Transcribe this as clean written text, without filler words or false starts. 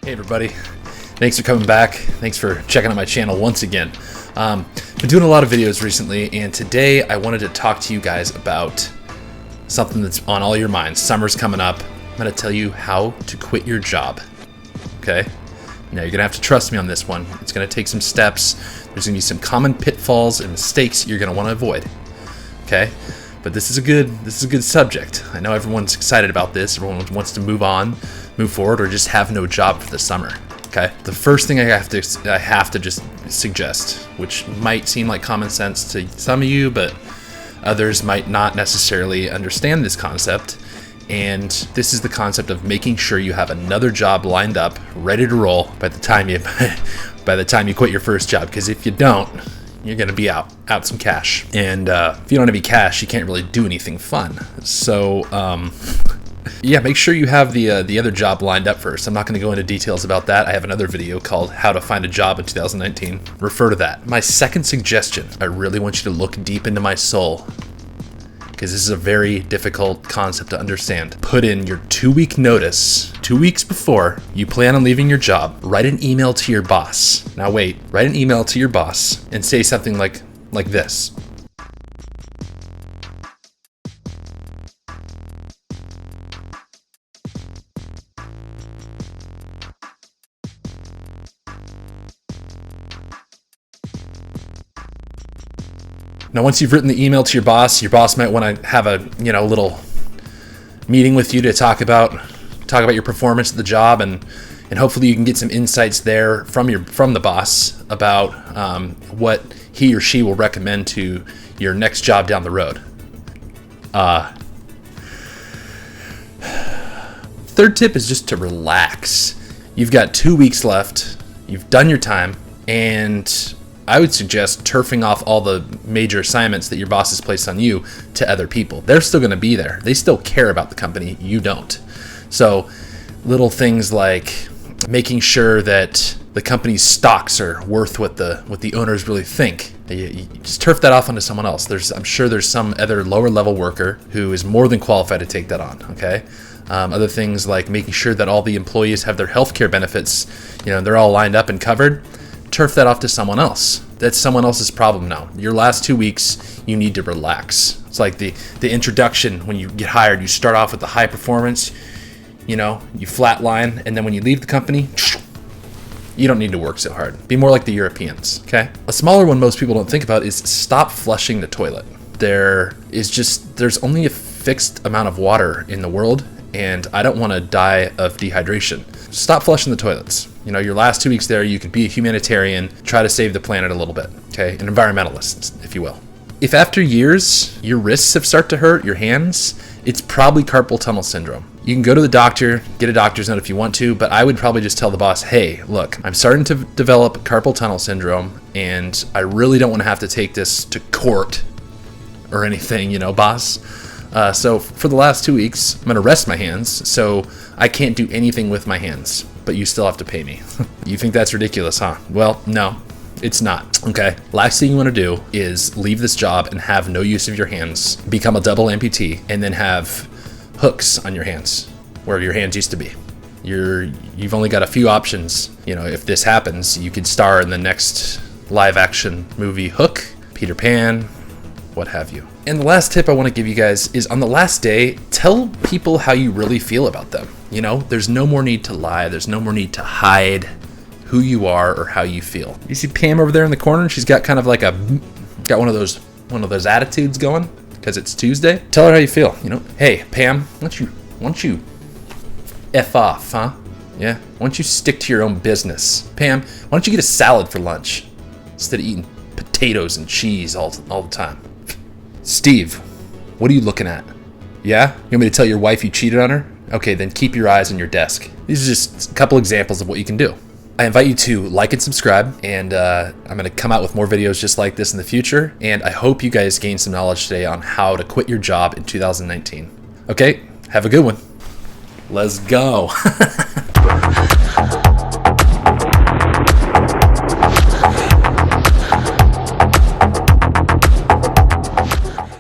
Hey everybody, thanks for coming back. Thanks for checking out my channel once again. Been doing a lot of videos recently, and today I wanted to talk to you guys about something that's on all your minds. Summer's coming up. I'm going to tell you how to quit your job. Okay? Now you're going to have to trust me on this one. It's going to take some steps. There's going to be some common pitfalls and mistakes you're going to want to avoid. Okay? But this is a good subject. I know everyone's excited about this. Everyone wants to move on, move forward, or just have no job for the summer. Okay. The first thing I have to just suggest, which might seem like common sense to some of you, but others might not necessarily understand this concept. And this is the concept of making sure you have another job lined up, ready to roll by the time you quit your first job. Because if you don't, you're going to be out some cash. And if you don't have any cash, you can't really do anything fun. So yeah, make sure you have the other job lined up first. I'm not going to go into details about that. I have another video called How to Find a Job in 2019. Refer to that. My second suggestion, I really want you to look deep into my soul, because this is a very difficult concept to understand. Put in your 2-week notice, 2 weeks before you plan on leaving your job. Write an email to your boss. Now wait, write an email to your boss and say something like this. Now, once you've written the email to your boss might want to have a little meeting with you to talk about your performance at the job, and hopefully you can get some insights there from the boss about what he or she will recommend to your next job down the road. Third tip is just to relax. You've got 2 weeks left. You've done your time, and I would suggest turfing off all the major assignments that your boss has placed on you to other people. They're still going to be there. They still care about the company. You don't. So little things like making sure that the company's stocks are worth what the owners really think. You just turf that off onto someone else. I'm sure there's some other lower level worker who is more than qualified to take that on. Okay. Other things like making sure that all the employees have their healthcare benefits, they're all lined up and covered. Turf that off to someone else. That's someone else's problem now. Your last 2 weeks, you need to relax. It's like the introduction when you get hired. You start off with the high performance, you flatline, and then when you leave the company, you don't need to work so hard. Be more like the Europeans, okay? A smaller one most people don't think about is stop flushing the toilet. There's only a fixed amount of water in the world, and I don't want to die of dehydration. Stop flushing the toilets. Your last 2 weeks there, you can be a humanitarian, try to save the planet a little bit, okay? An environmentalist, if you will. If after years, your wrists have started to hurt, your hands, it's probably carpal tunnel syndrome. You can go to the doctor, get a doctor's note if you want to, but I would probably just tell the boss, hey, look, I'm starting to develop carpal tunnel syndrome, and I really don't want to have to take this to court or anything, boss. So for the last 2 weeks, I'm going to rest my hands, so I can't do anything with my hands, but you still have to pay me. You think that's ridiculous, huh? Well, no, it's not. Okay. Last thing you want to do is leave this job and have no use of your hands, become a double amputee, and then have hooks on your hands where your hands used to be. You've only got a few options. If this happens, you could star in the next live action movie Hook, Peter Pan, what have you. And the last tip I want to give you guys is on the last day, tell people how you really feel about them. There's no more need to lie. There's no more need to hide who you are or how you feel. You see Pam over there in the corner? She's got kind of like got one of those attitudes going because it's Tuesday. Tell her how you feel. Hey Pam, why don't you F off, huh? Yeah. Why don't you stick to your own business? Pam, why don't you get a salad for lunch instead of eating potatoes and cheese all the time? Steve, what are you looking at? Yeah? You want me to tell your wife you cheated on her? Okay, then keep your eyes on your desk. These are just a couple examples of what you can do. I invite you to like and subscribe, and I'm going to come out with more videos just like this in the future, and I hope you guys gain some knowledge today on how to quit your job in 2019. Okay, have a good one. Let's go.